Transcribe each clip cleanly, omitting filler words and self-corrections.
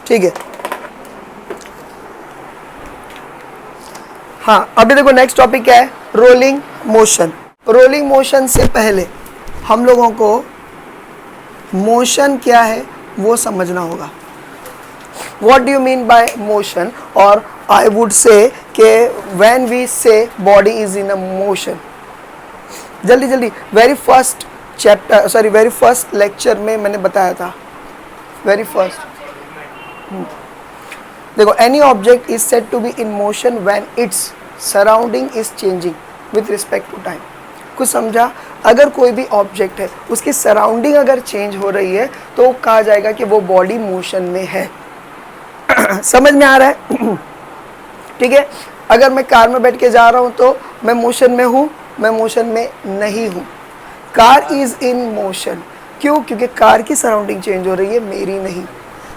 ठीक है। हाँ, अभी देखो नेक्स्ट टॉपिक क्या है, रोलिंग मोशन। रोलिंग मोशन से पहले हम लोगों को मोशन क्या है वो समझना होगा। What do you mean by motion? और I would say कि when we say body is in a motion, जल्दी जल्दी, very first chapter sorry very first lecture में मैंने बताया था, वेरी फर्स्ट। देखो, any object is said to be in motion when its surrounding is changing with respect to time. कुछ समझा? अगर कोई भी ऑब्जेक्ट है उसकी सराउंडिंग अगर चेंज हो रही है तो कहा जाएगा कि वो बॉडी मोशन में है। समझ में आ रहा है? ठीक है। अगर मैं कार में बैठ के जा रहा हूं तो मैं मोशन में हूं? मैं मोशन में नहीं हूं। कार इज इन मोशन, क्यों? क्योंकि कार की सराउंडिंग चेंज हो रही है, मेरी नहीं।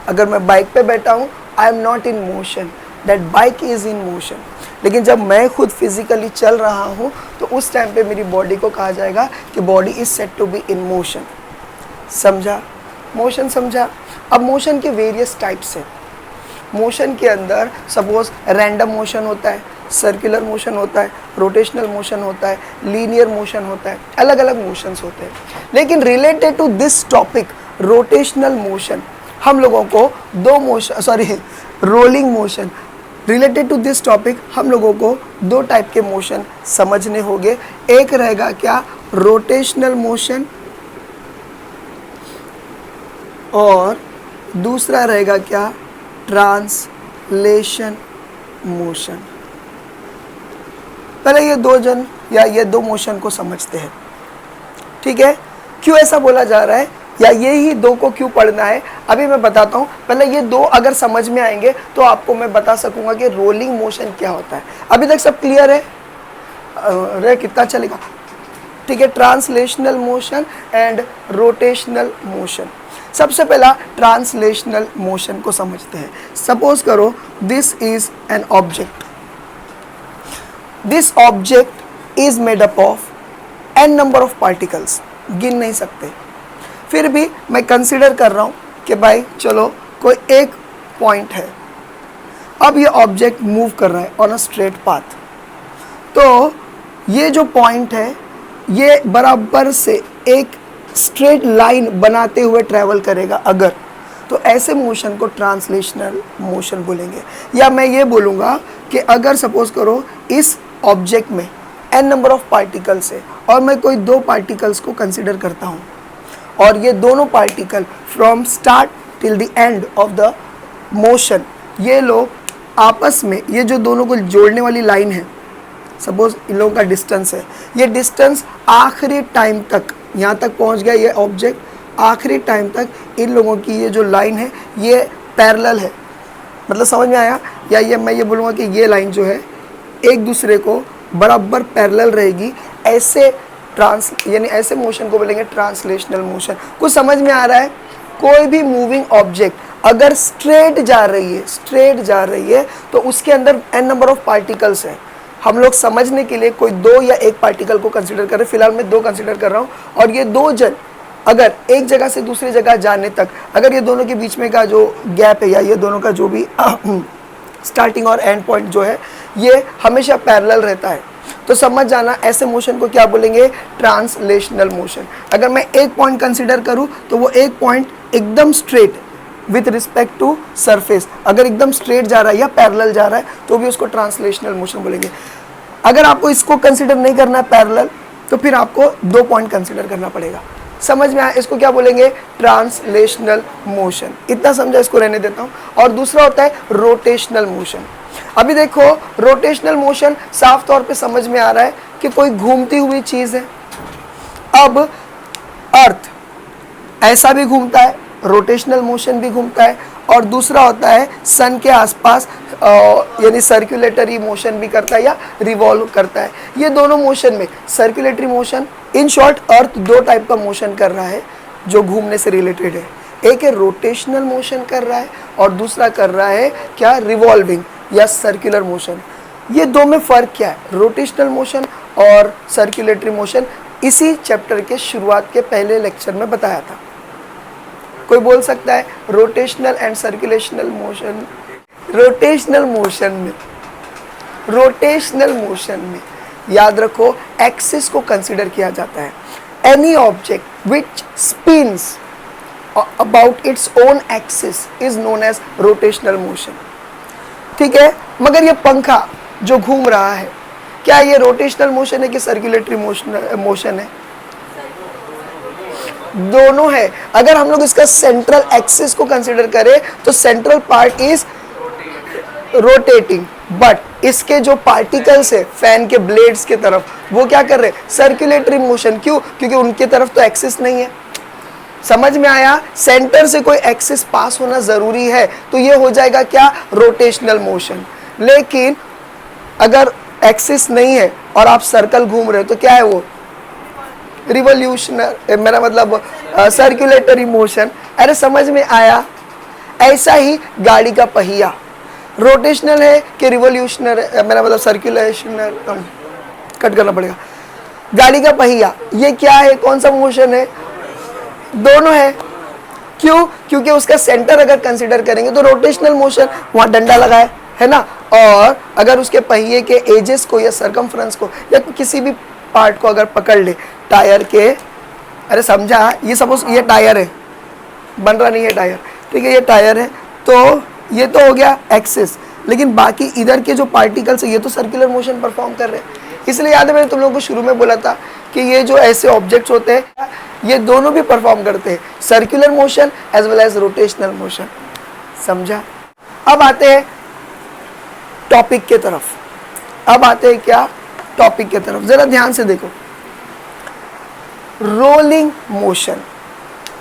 अगर मैं बाइक पे बैठा हूं, I am not in motion, that bike is in motion. लेकिन जब मैं खुद फिजिकली चल रहा हूं तो उस टाइम पे मेरी बॉडी को कहा जाएगा कि body is said to be in motion. समझा? मोशन समझा? अब मोशन के वेरियस टाइप्स हैं। मोशन के अंदर सपोज रैंडम मोशन होता है, सर्कुलर मोशन होता है, रोटेशनल मोशन होता है, लीनियर मोशन होता है, अलग अलग मोशंस होते हैं। लेकिन related to this topic rotational motion, हम लोगों को rolling motion, related to this topic हम लोगों को दो टाइप के मोशन समझने होंगे। एक रहेगा क्या, रोटेशनल मोशन, और दूसरा रहेगा क्या, ट्रांसलेशन मोशन। पहले ये दो मोशन को समझते हैं। ठीक है, क्यों ऐसा बोला जा रहा है या ये ही दो को क्यों पढ़ना है अभी मैं बताता हूँ। पहले ये दो अगर समझ में आएंगे तो आपको मैं बता सकूंगा कि रोलिंग मोशन क्या होता है। अभी तक सब क्लियर है? रे कितना चलेगा? ठीक है, translational motion and rotational motion. सबसे पहला ट्रांसलेशनल मोशन को समझते हैं। सपोज करो this is an object, this object is made up of n number of particles, गिन नहीं सकते। फिर भी मैं कंसीडर कर रहा हूं कि भाई चलो कोई एक पॉइंट है, अब ये ऑब्जेक्ट मूव कर रहा है ऑन अ स्ट्रेट पाथ, तो ये जो पॉइंट है ये बराबर से एक स्ट्रेट लाइन बनाते हुए ट्रैवल करेगा अगर, तो ऐसे मोशन को ट्रांसलेशनल मोशन बोलेंगे। या मैं ये बोलूँगा कि अगर सपोज करो इस ऑब्जेक्ट में n नंबर ऑफ पार्टिकल्स है और मैं कोई दो पार्टिकल्स को कंसिडर करता हूँ और ये दोनों particle from start till the end of the motion, ये लोग आपस में, ये जो दोनों को जोड़ने वाली लाइन है, सपोज इन लोगों का डिस्टेंस है, ये डिस्टेंस आखिरी टाइम तक यहाँ तक पहुँच गया, ये ऑब्जेक्ट आखिरी टाइम तक इन लोगों की ये जो लाइन है ये पैरेलल है। मतलब समझ में आया? या ये मैं ये बोलूँगा कि ये लाइन जो है एक दूसरे को बराबर पैरेलल रहेगी, ऐसे यानी ऐसे मोशन को बोलेंगे ट्रांसलेशनल मोशन। कुछ समझ में आ रहा है? कोई भी मूविंग ऑब्जेक्ट अगर स्ट्रेट जा रही है तो उसके अंदर n नंबर ऑफ पार्टिकल्स है। हम लोग समझने के लिए कोई दो या एक पार्टिकल को कंसीडर कर रहे हैं, फिलहाल मैं दो कंसीडर कर रहा हूँ। और ये दो जन अगर एक जगह से दूसरी जगह जाने तक, अगर ये दोनों के बीच में का जो गैप है या ये दोनों का जो भी स्टार्टिंग और एंड पॉइंट जो है ये हमेशा पैरेलल रहता है, तो समझ जाना ऐसे मोशन को क्या बोलेंगे, ट्रांसलेशनल मोशन। अगर मैं एक पॉइंट कंसीडर करूं तो वो एक पॉइंट एकदम straight with respect to surface, अगर एकदम स्ट्रेट जा रहा है या पैरेलल जा रहा है तो भी उसको ट्रांसलेशनल मोशन बोलेंगे। अगर आपको इसको कंसीडर नहीं करना है पैरेलल, तो फिर आपको दो पॉइंट कंसीडर करना पड़ेगा। समझ में आया? इसको क्या बोलेंगे, ट्रांसलेशनल मोशन। इतना समझा, इसको रहने देता हूँ। और दूसरा होता है रोटेशनल मोशन। अभी देखो रोटेशनल मोशन साफ तौर पे समझ में आ रहा है कि कोई घूमती हुई चीज़ है। अब अर्थ ऐसा भी घूमता है, रोटेशनल मोशन भी घूमता है, और दूसरा होता है सन के आसपास यानी सर्कुलेटरी मोशन भी करता है या रिवॉल्व करता है। ये दोनों मोशन में सर्कुलेटरी मोशन, इन शॉर्ट अर्थ दो टाइप का मोशन कर रहा है जो घूमने से रिलेटेड है। एक है रोटेशनल मोशन कर रहा है और दूसरा कर रहा है क्या, रिवॉल्विंग या सर्कुलर मोशन। ये दो में फ़र्क क्या है, रोटेशनल मोशन और सर्कुलेटरी मोशन, इसी चैप्टर के शुरुआत के पहले लेक्चर में बताया था। कोई बोल सकता है rotational and circulational motion. Rotational motion में याद रखो एक्सिस को कंसीडर किया जाता है। Any object which spins about its own axis is known as rotational motion. ठीक है, मगर ये पंखा जो घूम रहा है क्या ये रोटेशनल मोशन है कि सर्कुलेटरी मोशन है? दोनों है। अगर हम लोग इसका सेंट्रल एक्सिस को कंसीडर करें तो central part is rotating, but इसके जो पार्टिकल्स है फैन के ब्लेड्स के तरफ वो क्या कर रहे हैं? Circulatory motion. क्यों? क्योंकि उनके तरफ तो एक्सिस नहीं है। समझ में आया? सेंटर से कोई एक्सिस पास होना जरूरी है, तो ये हो जाएगा क्या? Rotational motion. लेकिन अगर एक्सिस नहीं है और आप सर्कल घूम रहे हो तो क्या है वो? रिवोल्यूशनर, मेरा मतलब सर्कुलेटरी मोशन। अरे समझ में आया? ऐसा ही गाड़ी का पहिया रोटेशनल है कि रिवोल्यूशनर, मेरा मतलब सर्कुलेशनर, कट करना पड़ेगा। गाड़ी का पहिया ये क्या है? कौन सा मोशन है? दोनों है। क्यों? क्योंकि उसका सेंटर अगर कंसीडर करेंगे तो रोटेशनल मोशन, वहां डंडा लगा है ना, और अगर उसके पहिए के एजेस को या सरकमफ्रेंस को या किसी भी पार्ट को अगर पकड़ ले टायर के, अरे समझा? ये सपोज ये टायर है, बन रहा नहीं है टायर, ठीक है, ये टायर है, तो ये तो हो गया एक्सिस, लेकिन बाकी इधर के जो पार्टिकल्स है ये तो सर्कुलर मोशन परफॉर्म कर रहे हैं। इसलिए याद है मैंने तुम लोगों को शुरू में बोला था कि ये जो ऐसे ऑब्जेक्ट्स होते हैं ये दोनों भी परफॉर्म करते हैं, circular motion as well as rotational motion. समझा? अब आते हैं टॉपिक के तरफ। अब आते हैं क्या? टॉपिक के तरफ। जरा ध्यान से देखो, रोलिंग मोशन।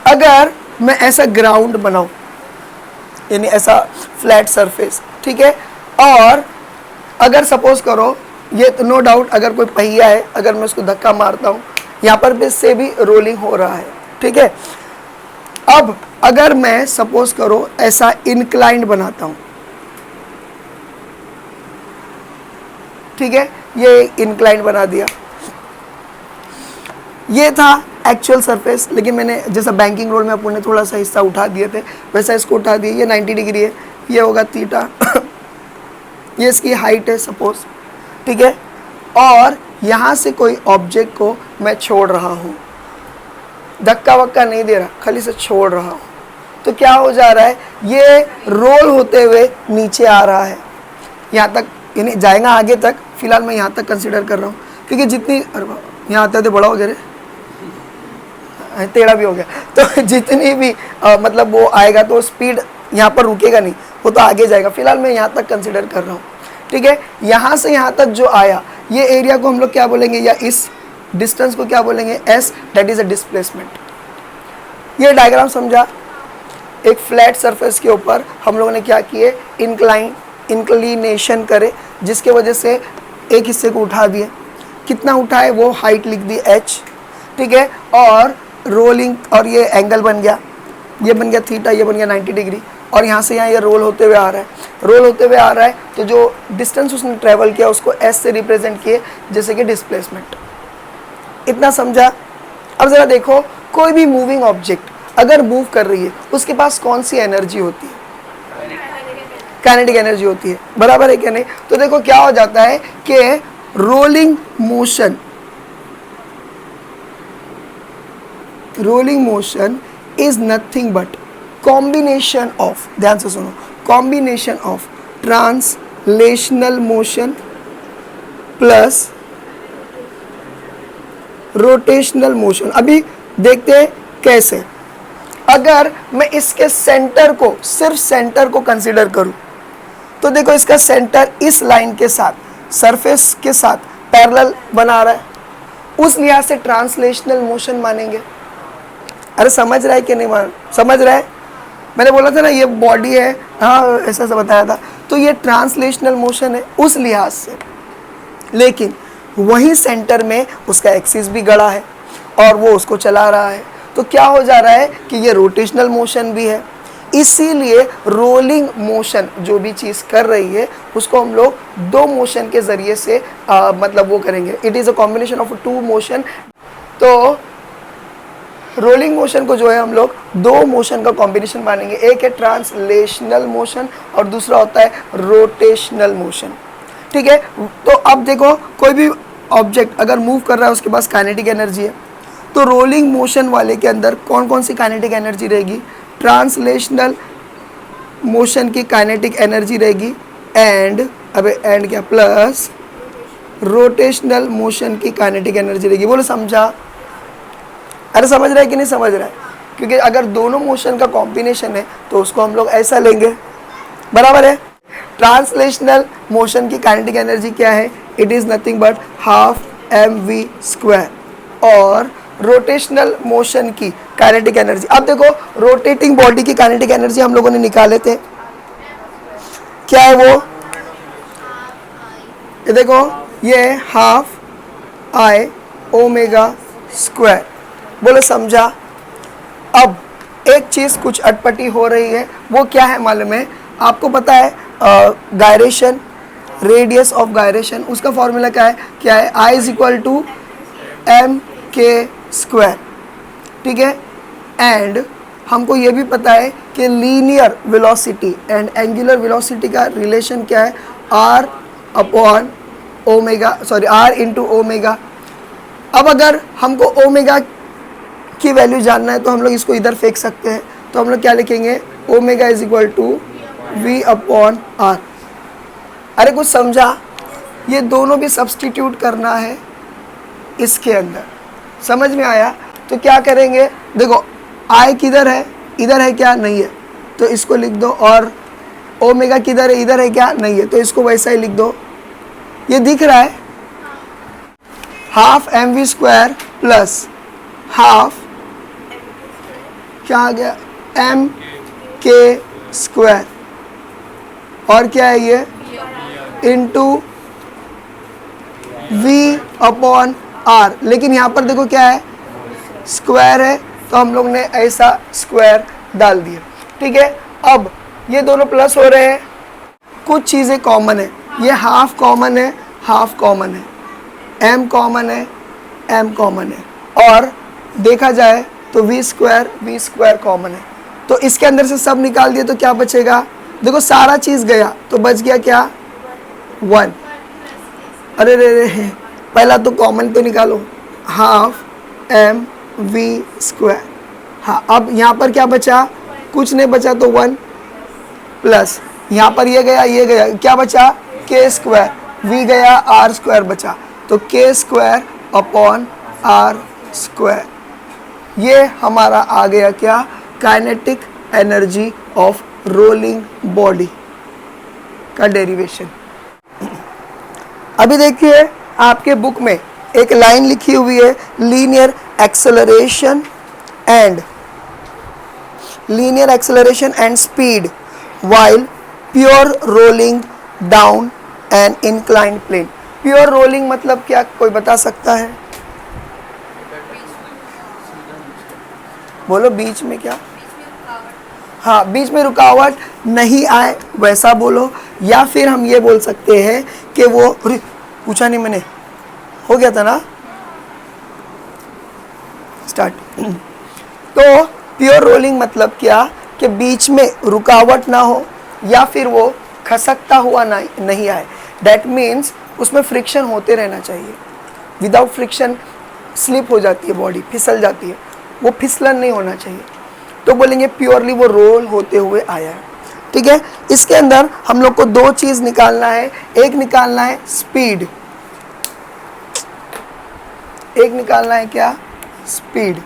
अगर मैं ऐसा ग्राउंड बनाऊं, यानी ऐसा फ्लैट सरफेस, ठीक है, और अगर सपोज करो ये तो नो डाउट अगर कोई पहिया है, अगर मैं उसको धक्का मारता हूं यहाँ पर भी से भी रोलिंग हो रहा है, ठीक है। अब अगर मैं सपोज करो ऐसा इंक्लाइंड बनाता हूं, ठीक है, ये इंक्लाइंड बना दिया, ये था एक्चुअल सरफेस, लेकिन मैंने जैसा बैंकिंग रोड में अपन ने थोड़ा सा हिस्सा उठा दिए थे वैसा इसको उठा दिए। ये 90 डिग्री है, ये होगा थीटा ये इसकी हाइट है सपोज, ठीक है, और यहाँ से कोई ऑब्जेक्ट को मैं छोड़ रहा हूँ, धक्का वक्का नहीं दे रहा, खाली से छोड़ रहा हूँ, तो क्या हो जा रहा है? ये रोल होते हुए नीचे आ रहा है, यहाँ तक, यानी जाएगा आगे तक। फिलहाल मैं यहाँ तक कंसिडर कर रहा हूँ क्योंकि जितनी, यहाँ आते थे बड़ा हो गया, टेढ़ा भी हो गया, तो जितनी भी मतलब वो आएगा तो स्पीड यहाँ पर रुकेगा नहीं, वो तो आगे जाएगा। फिलहाल मैं यहाँ तक कंसिडर कर रहा हूँ, ठीक है। यहाँ से यहाँ तक जो आया ये एरिया को हम लोग क्या बोलेंगे, या इस डिस्टेंस को क्या बोलेंगे? S, that is a displacement. ये डायग्राम समझा? एक फ्लैट सरफेस के ऊपर हम लोगों ने क्या किए? इंक्लिनेशन करे, जिसके वजह से एक हिस्से को उठा दिए। कितना उठाए? वो हाइट लिख दी h, ठीक है, और रोलिंग, और ये एंगल बन गया, ये बन गया थीटा, ये बन गया 90 डिग्री, और यहाँ से यहाँ ये रोल होते हुए आ रहा है, रोल होते हुए आ रहा है, तो जो डिस्टेंस उसने ट्रेवल किया उसको s से रिप्रेजेंट किए, जैसे कि डिस्प्लेसमेंट। इतना समझा? अब ज़रा देखो, कोई भी मूविंग ऑब्जेक्ट अगर मूव कर रही है उसके पास कौन सी एनर्जी होती है? काइनेटिक एनर्जी होती है, बराबर है क्या नहीं? तो देखो क्या हो जाता है कि rolling motion is nothing but combination of, ध्यान से सुनो, combination of translational motion plus rotational motion. अभी देखते हैं कैसे। अगर मैं इसके सेंटर को, सिर्फ सेंटर को कंसीडर करूं, तो देखो इसका सेंटर इस लाइन के साथ, सरफेस के साथ पैरेलल बना रहा है, उस लिहाज से ट्रांसलेशनल मोशन मानेंगे। अरे समझ रहा है कि नहीं समझ रहा है? मैंने बोला था ना ये बॉडी है, हाँ ऐसा सा बताया था, तो ये ट्रांसलेशनल मोशन है उस लिहाज से। लेकिन वही सेंटर में उसका एक्सिस भी गड़ा है और वो उसको चला रहा है, तो क्या हो जा रहा है कि ये रोटेशनल मोशन भी है। इसीलिए रोलिंग मोशन जो भी चीज़ कर रही है उसको हम लोग दो मोशन के ज़रिए से मतलब वो करेंगे, it is a combination of two motion. तो रोलिंग मोशन को जो है हम लोग दो मोशन का कॉम्बिनेशन मानेंगे, एक है ट्रांसलेशनल मोशन और दूसरा होता है रोटेशनल मोशन। ठीक है, तो अब देखो कोई भी ऑब्जेक्ट अगर मूव कर रहा है उसके पास काइनेटिक एनर्जी है, तो रोलिंग मोशन वाले के अंदर कौन कौन सी काइनेटिक एनर्जी रहेगी? ट्रांसलेशनल मोशन की काइनेटिक एनर्जी रहेगी एंड एंड क्या प्लस रोटेशनल मोशन की काइनेटिक एनर्जी रहेगी। बोलो समझा? अरे समझ रहा है कि नहीं समझ रहा है? क्योंकि अगर दोनों मोशन का कॉम्बिनेशन है तो उसको हम लोग ऐसा लेंगे, बराबर है। ट्रांसलेशनल मोशन की काइनेटिक एनर्जी क्या है? It is nothing but half mv²। और रोटेशनल मोशन की काइनेटिक एनर्जी, अब देखो रोटेटिंग बॉडी की काइनेटिक एनर्जी हम लोगों ने निकाले थे, क्या है वो? ये देखो ये हाफ आई ओमेगा स्क्वायर। बोलो समझा? अब एक चीज़ कुछ अटपटी हो रही है, वो क्या है मालूम है? आपको पता है गायरेशन, रेडियस ऑफ गायरेशन, उसका फॉर्मूला क्या है? I is equal to M K square. ठीक है, एंड हमको ये भी पता है कि linear velocity and angular velocity का रिलेशन क्या है? R upon omega, sorry R into omega. अब अगर हमको ओमेगा की वैल्यू जानना है तो हम लोग इसको इधर फेंक सकते हैं, तो हम लोग क्या लिखेंगे? Omega is equal to V upon R. अरे कुछ समझा? ये दोनों भी सब्सटीट्यूट करना है इसके अंदर, समझ में आया? तो क्या करेंगे? देखो आई किधर है? इधर है क्या? नहीं है, तो इसको लिख दो। और ओमेगा किधर है? इधर है क्या? नहीं है, तो इसको वैसा ही लिख दो। ये दिख रहा है? हाफ mv² प्लस हाफ क्या आ गया? एम के स्क्वायर, और क्या है ये? Into V upon R. लेकिन यहाँ पर देखो क्या है? स्क्वायर है, तो हम लोग ने ऐसा स्क्वायर डाल दिया। ठीक है, अब ये दोनों प्लस हो रहे हैं, कुछ चीज़ें कॉमन है, ये हाफ कॉमन है, हाफ कॉमन है, m कॉमन है, m कॉमन है, और देखा जाए तो v² कॉमन है। तो इसके अंदर से सब निकाल दिए तो क्या बचेगा? देखो सारा चीज़ गया तो बच गया क्या? 1। अरे रे रे, पहला तो कॉमन तो निकालो, हाफ mv²। हाँ, अब यहाँ पर क्या बचा? कुछ नहीं बचा, तो 1 प्लस यहाँ पर ये गया, क्या बचा? k², v गया, r² बचा, तो k² अपॉन r²। ये हमारा आ गया क्या? Kinetic energy of rolling body का डेरिवेशन। अभी देखिए आपके बुक में एक लाइन लिखी हुई है, linear acceleration and speed while pure rolling down an inclined plane। Pure rolling मतलब क्या, कोई बता सकता है? बोलो बीच में क्या? हाँ, बीच में रुकावट नहीं आए वैसा बोलो, या फिर हम ये बोल सकते हैं कि वो, पूछा नहीं मैंने, हो गया था ना स्टार्ट। तो प्योर रोलिंग मतलब क्या कि बीच में रुकावट ना हो या फिर वो खसकता हुआ नहीं आए। डैट मीन्स उसमें फ्रिक्शन होते रहना चाहिए। विदाउट फ्रिक्शन स्लिप हो जाती है बॉडी, फिसल जाती है, वो फिसलन नहीं होना चाहिए। तो बोलेंगे प्योरली वो रोल होते हुए आया है। ठीक है, इसके अंदर हम लोग को दो चीज़ निकालना है। एक निकालना है स्पीड, एक निकालना है क्या? स्पीड,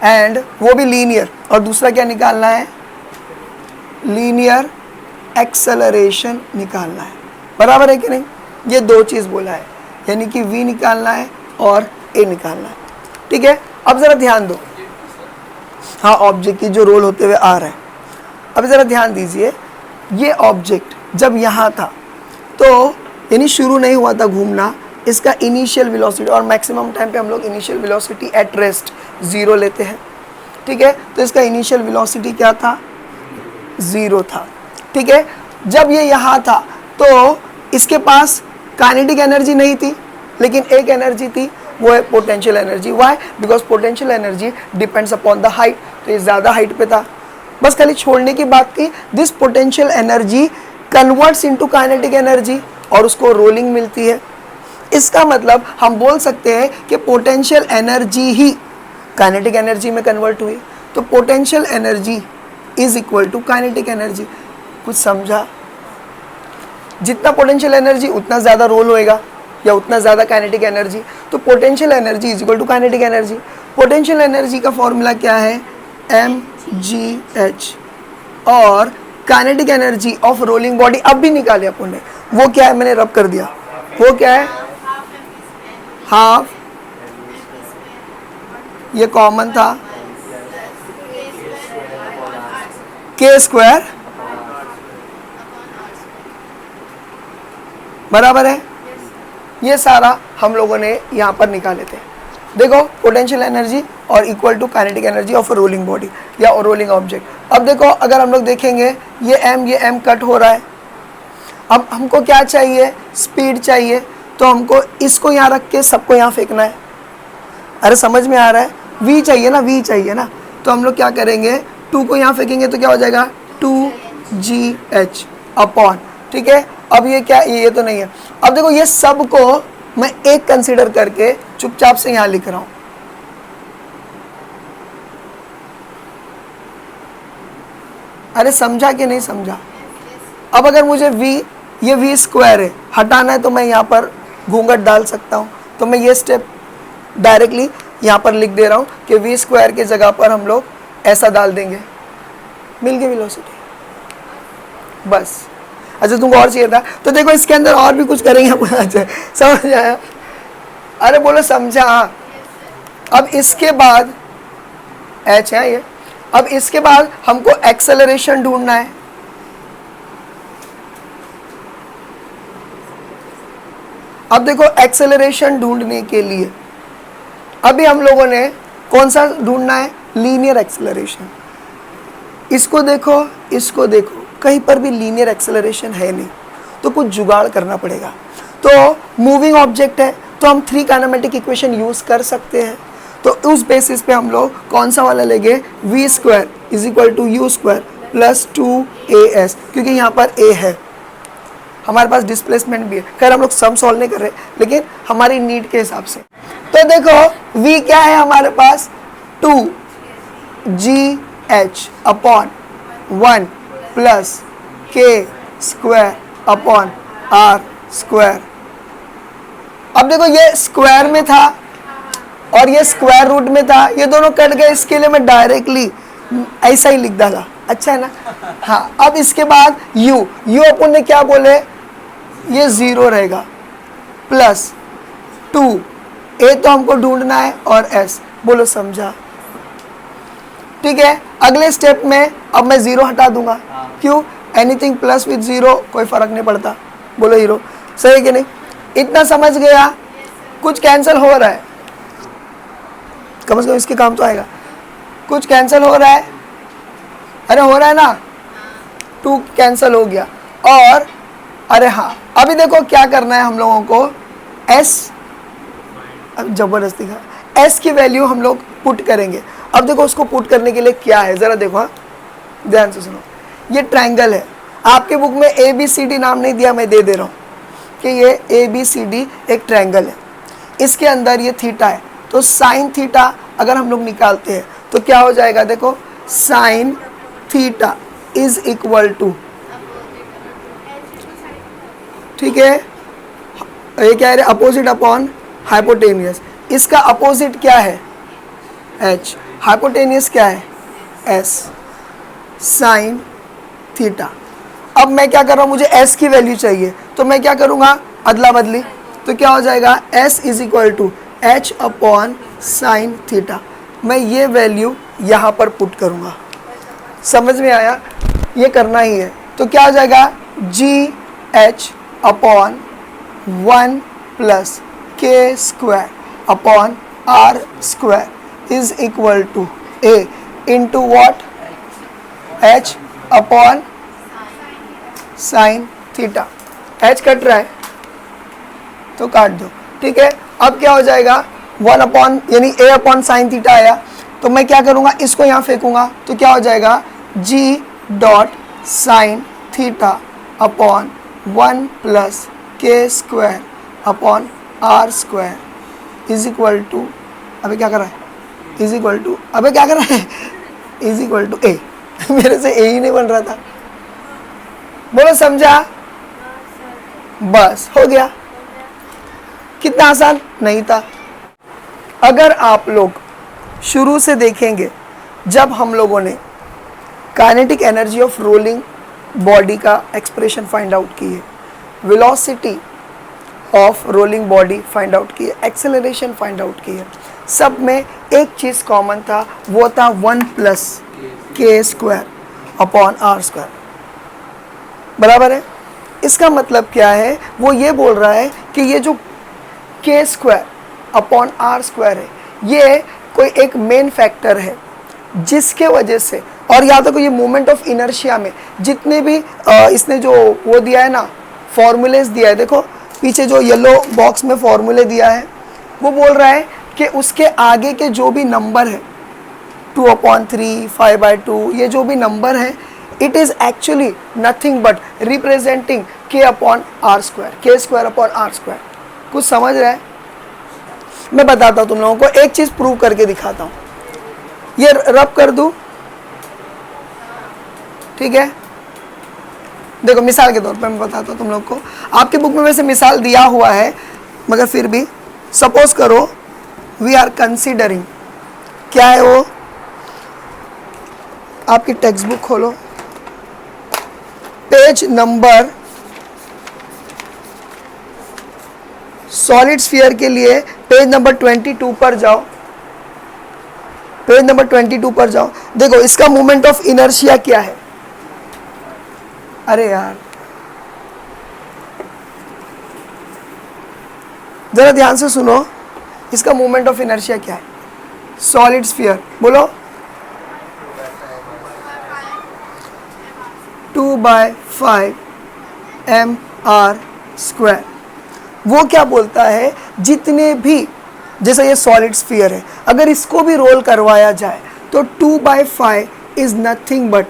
एंड वो भी लीनियर। और दूसरा क्या निकालना है? लीनियर एक्सेलरेशन निकालना है। बराबर है कि नहीं? ये दो चीज़ बोला है, यानी कि v निकालना है और a निकालना है। ठीक है, अब ज़रा ध्यान दो। हाँ, ऑब्जेक्ट की जो रोल होते हुए आ रहा है। अब ज़रा ध्यान दीजिए, ये ऑब्जेक्ट जब यहाँ था तो यानी शुरू नहीं हुआ था घूमना, इसका इनिशियल वेलोसिटी, और मैक्सिमम टाइम पे हम लोग इनिशियल वेलोसिटी एट रेस्ट 0 लेते हैं। ठीक है, तो इसका इनिशियल वेलोसिटी क्या था? 0 था। ठीक है, जब ये यहाँ था तो इसके पास काइनेटिक एनर्जी नहीं थी, लेकिन एक एनर्जी थी, वो है potential energy. Why? Because potential energy depends upon the height, तो ये ज़्यादा हाइट पे था। बस खाली छोड़ने की बात थी। This potential energy converts into kinetic energy और उसको रोलिंग मिलती है। इसका मतलब हम बोल सकते हैं कि पोटेंशियल एनर्जी ही काइनेटिक एनर्जी में कन्वर्ट हुई। तो potential energy is equal to kinetic energy. कुछ समझा? जितना पोटेंशियल एनर्जी उतना ज़्यादा रोल होएगा या उतना ज़्यादा काइनेटिक एनर्जी। तो potential energy is equal to kinetic energy. Potential energy का फॉर्मूला क्या है? mgh। और kinetic energy of rolling body अब भी निकाले अपन ने, वो क्या है? मैंने रब कर दिया। वो क्या है? हाफ, ये कॉमन था, k स्क्वायर बराबर है। ये सारा हम लोगों ने यहाँ पर निकाले थे। देखो पोटेंशियल एनर्जी और equal to kinetic energy of rolling body या रोलिंग ऑब्जेक्ट। अब देखो अगर हम लोग देखेंगे ये m कट हो रहा है। अब हमको क्या चाहिए? स्पीड चाहिए। तो हमको इसको यहाँ रख के सबको यहाँ फेंकना है। अरे समझ में आ रहा है? v चाहिए ना, v चाहिए ना। तो हम लोग क्या करेंगे? 2 को यहाँ फेंकेंगे तो क्या हो जाएगा? 2gh अपॉन, ठीक है। अब ये क्या? ये तो नहीं है। अब देखो ये सब को मैं एक कंसीडर करके चुपचाप से यहाँ लिख रहा हूँ। अरे समझा कि नहीं समझा? अब अगर मुझे ये v स्क्वायर है हटाना है तो मैं यहाँ पर घूंघट डाल सकता हूँ। तो मैं ये स्टेप डायरेक्टली यहाँ पर लिख दे रहा हूँ कि v स्क्वायर की जगह पर हम लोग ऐसा डाल देंगे। मिल गई वेलोसिटी, बस। अच्छा तुमको और चाहिए था तो देखो इसके अंदर और भी कुछ करेंगे अपन। अच्छा समझ आया? अरे बोलो समझा? अब इसके बाद h है ये। अब इसके बाद हमको एक्सेलरेशन ढूंढना है। अब देखो एक्सेलरेशन ढूंढने के लिए अभी हम लोगों ने कौन सा ढूंढना है? Linear acceleration. इसको देखो, इसको देखो, कहीं पर भी लीनियर एक्सेलरेशन है नहीं, तो कुछ जुगाड़ करना पड़ेगा। तो मूविंग ऑब्जेक्ट है तो हम 3 काइनेमेटिक इक्वेशन यूज कर सकते हैं। तो उस बेसिस पे हम लोग कौन सा वाला लेंगे? v square is equal to U square plus 2as, क्योंकि यहाँ पर a है, हमारे पास डिस्प्लेसमेंट भी है। खैर हम लोग सम सॉल्व नहीं कर रहे, लेकिन हमारी नीड के हिसाब से। तो देखो v क्या है हमारे पास? 2gh upon 1 plus k square upon r square. अब देखो ये स्क्वायर में था और ये स्क्वायर रूट में था, ये दोनों कट गए। इसके लिए मैं डायरेक्टली ऐसा ही लिख डाला। अच्छा है ना? हाँ। अब इसके बाद u अपन ने क्या बोले? ये 0 रहेगा प्लस 2 a तो हमको ढूंढना है और s। बोलो समझा? ठीक है। अगले स्टेप में अब मैं 0 हटा दूंगा। क्यों? एनीथिंग प्लस विथ 0 कोई फर्क नहीं पड़ता। बोलो हीरो, सही कि नहीं? इतना समझ गया? कुछ कैंसिल हो रहा है, कम से कम इसके काम तो आएगा। कुछ कैंसिल हो रहा है? अरे हो रहा है ना? 2 कैंसिल हो गया। और अरे हाँ, अभी देखो क्या करना है हम लोगों को? s, अब जबरदस्ती का s की वैल्यू हम लोग पुट करेंगे। अब देखो उसको पुट करने के लिए क्या है, जरा देखो। हाँ ध्यान से सुनो। ये ट्रायंगल है। आपके बुक में ABCD नाम नहीं दिया, मैं दे रहा हूँ कि ये ABCD एक ट्रायंगल है। इसके अंदर ये थीटा है, तो साइन थीटा अगर हम लोग निकालते हैं तो क्या हो जाएगा? देखो sine theta is equal to, ठीक है, ये क्या है? Opposite upon hypotenuse. इसका अपोजिट क्या है? h। हाइपोटेनियस क्या है? s। Sine theta. अब मैं क्या कर रहा हूँ? मुझे s की वैल्यू चाहिए, तो मैं क्या करूँगा? अदला बदली। तो क्या हो जाएगा? s is equal to h upon sine theta. मैं ये वैल्यू यहाँ पर पुट करूँगा। समझ में आया? ये करना ही है। तो क्या हो जाएगा? gh upon 1 plus k square upon r square is equal to a into what? h upon sine theta. h cut रहा है तो काट दो, ठीक है। अब क्या हो जाएगा? 1 अपॉन यानी a अपॉन साइन थीटा आया, तो मैं क्या करूँगा, इसको यहाँ फेंकूंगा तो क्या हो जाएगा g dot sine theta upon 1 plus K square upon R square is equal to, अबे क्या कर रहा है, इज इक्वल टू, अबे क्या कर रहा है, इज इक्वल टू ए। मेरे से ए ही नहीं बन रहा था, बोलो समझा, बस हो गया। कितना आसान नहीं था। अगर आप लोग शुरू से देखेंगे, जब हम लोगों ने kinetic energy of rolling body का एक्सप्रेशन फाइंड आउट की है, velocity of rolling body find out की है, एक्सेलरेशन फाइंड आउट की है, सब में एक चीज़ कॉमन था, वो था 1 plus K square upon R square, बराबर है। इसका मतलब क्या है, वो ये बोल रहा है कि ये जो के स्क्वायर अपॉन आर स्क्वायर है, ये कोई एक मेन फैक्टर है जिसके वजह से, और याद रखो ये मोमेंट ऑफ इनर्शिया में जितने भी इसने जो वो दिया है ना, फॉर्मूलेस दिया है, देखो पीछे जो येलो बॉक्स में फॉर्मूले दिया है, वो बोल रहा है कि उसके आगे के जो भी नंबर है 2/3, 5/2, ये जो भी नंबर है, it is actually nothing but representing के अपॉन आर स्क्वायर, के स्क्वायर अपॉन आर स्क्वायर। कुछ समझ रहा है? मैं बताता हूँ तुम लोगों को, एक चीज़ प्रूव करके दिखाता हूँ। ये रब कर दूँ, ठीक है? देखो मिसाल के तौर पर मैं बताता हूँ तुम लोग को, आपके बुक में वैसे मिसाल दिया हुआ है, मगर फिर भी सपोज करो वी आर कंसीडरिंग, क्या है वो, आपकी टेक्स्ट बुक खोलो, पेज नंबर, सॉलिड स्फीयर के लिए पेज नंबर 22 पर जाओ, पेज नंबर 22 पर जाओ। देखो इसका मोमेंट ऑफ इनर्शिया क्या है, अरे यार जरा ध्यान से सुनो, इसका मोमेंट ऑफ इनर्शिया क्या है, सॉलिड स्फीयर, बोलो 2/5 mr²। वो क्या बोलता है, जितने भी, जैसे ये सॉलिड स्फीयर है, अगर इसको भी रोल करवाया जाए तो 2/5 इज नथिंग बट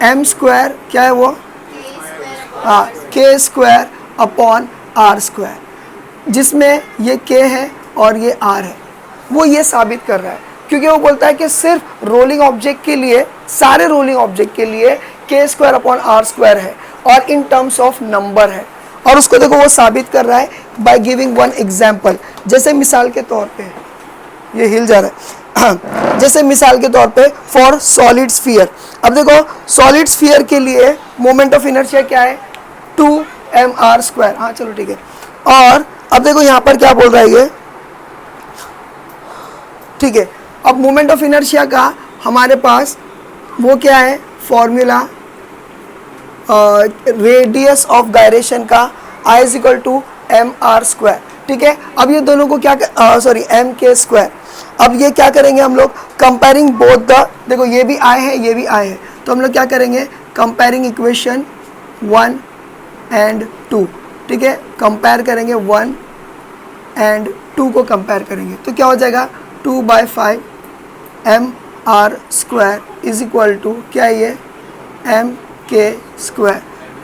m², क्या है वो, हाँ, के स्क्वायर अपॉन आर स्क्वायर, जिसमें ये के है और ये आर है। वो ये साबित कर रहा है क्योंकि वो बोलता है कि सिर्फ रोलिंग ऑब्जेक्ट के लिए, सारे रोलिंग ऑब्जेक्ट के लिए के स्क्वायर अपॉन आर स्क्वायर है और इन टर्म्स ऑफ नंबर है। और उसको देखो वो साबित कर रहा है बाय गिविंग वन एग्जाम्पल। जैसे मिसाल के तौर पे, ये हिल जा रहा है जैसे मिसाल के तौर पे फॉर सॉलिड स्फीयर, अब देखो सॉलिड स्फीयर के लिए मोमेंट ऑफ इनर्शिया क्या है, 2mr²। हाँ चलो ठीक है। और अब देखो यहाँ पर क्या बोल रहा है ये, ठीक है। अब मोमेंट ऑफ इनर्शिया का हमारे पास वो क्या है, फॉर्मूला रेडियस ऑफ गायरेशन का I is equal to mr², ठीक है। अब ये दोनों को क्या सॉरी mk², अब ये क्या करेंगे हम लोग, कंपेयरिंग बोथ द, देखो ये भी I है ये भी I है, तो हम लोग क्या करेंगे, कंपेयरिंग इक्वेशन 1 and 2, ठीक है। कंपेयर करेंगे 1 and 2 को कंपेयर करेंगे तो क्या हो जाएगा, 2/5 mr² इज इक्वल टू क्या है ये, mk²।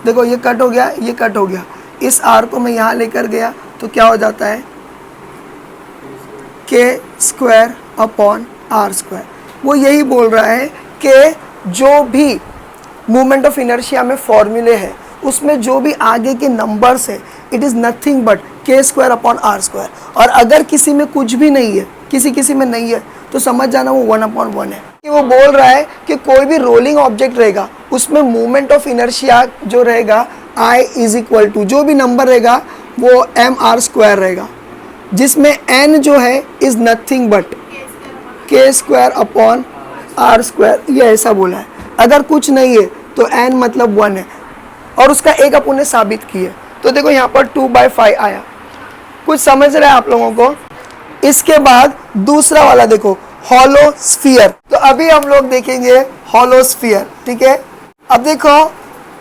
देखो ये कट हो गया, ये कट हो गया, इस r को मैं यहाँ लेकर गया तो क्या हो जाता है, k² अपॉन r²। वो यही बोल रहा है कि जो भी मूवमेंट ऑफ इनर्शिया में फॉर्मूले है, उसमें जो भी आगे के नंबर्स है, it is nothing but k² upon r²। और अगर किसी में कुछ भी नहीं है, किसी में नहीं है, तो समझ जाना वो 1/1 है। वो बोल रहा है कि कोई भी रोलिंग ऑब्जेक्ट रहेगा, उसमें मूवमेंट ऑफ इनर्शिया जो रहेगा I इज इक्वल टू, जो भी नंबर रहेगा वो mr² रहेगा, जिसमें n जो है is nothing but k² upon r²। ये ऐसा बोला है। अगर कुछ नहीं है तो n मतलब 1 है, और उसका एक अपन ने साबित की है। तो देखो यहाँ पर 2/5 आया, कुछ समझ रहे हैं आप लोगों को। इसके बाद दूसरा वाला देखो, हॉलो स्फीयर। तो अभी हम लोग देखेंगे हॉलो स्फीयर, ठीक है। अब देखो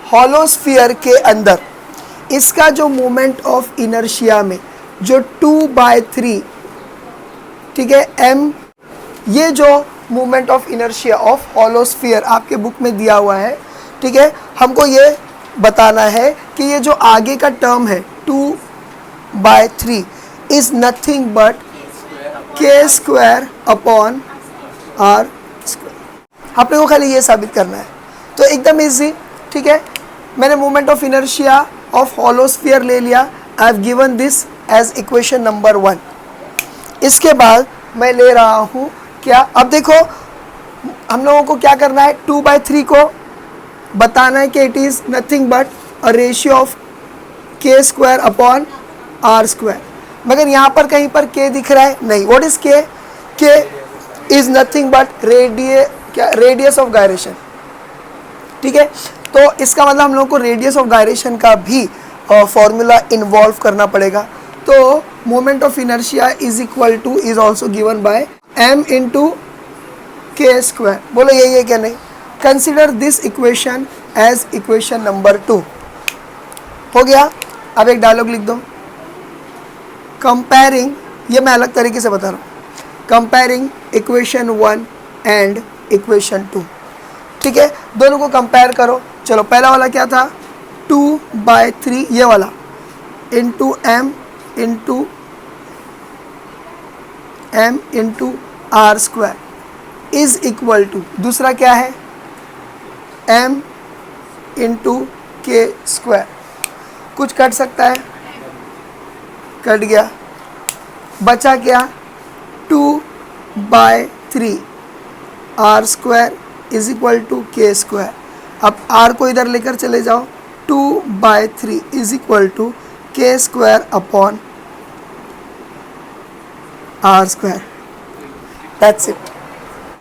हॉलो स्फीयर के अंदर इसका जो मोमेंट ऑफ इनर्शिया में जो 2/3 ठीक है। m, ये जो moment of inertia of hollow sphere आपके बुक में दिया हुआ है, ठीक है। हमको ये बताना है कि ये जो आगे का टर्म है 2/3 is nothing but k square upon r square. आपने को खाली ये साबित करना है, तो एकदम इजी, ठीक है। मैंने moment of inertia of hollow sphere ले लिया, I have given this as equation number 1। इसके बाद मैं ले रहा हूँ क्या, अब देखो हम लोगों को क्या करना है, 2/3 को बताना है कि it is nothing but a ratio of k square upon r square. मगर यहाँ पर कहीं पर k दिख रहा है नहीं। What is k? k is nothing but radius of gyration, ठीक है। तो इसका मतलब हम लोगों को रेडियस ऑफ गायरेशन का भी फॉर्मूला इन्वॉल्व करना पड़ेगा। तो moment of inertia is equal to is also given by m into K square. बोलो यही है क्या? नहीं। Consider this equation as equation number 2। हो गया। अब एक डायलॉग लिख दो, कंपेयरिंग, ये मैं अलग तरीके से बता रहा हूँ, कंपेयरिंग इक्वेशन 1 एंड इक्वेशन 2, ठीक है। दोनों को कंपेयर करो। चलो पहला वाला क्या था, 2/3 ये वाला into m into r square is equal to, दूसरा क्या है, m इंटू के स्क्वायर। कुछ कट सकता है, कट गया, बचा क्या, 2/3 r square is equal to K square. अब r को इधर लेकर चले जाओ, 2/3 is equal to K square upon r square. That's it.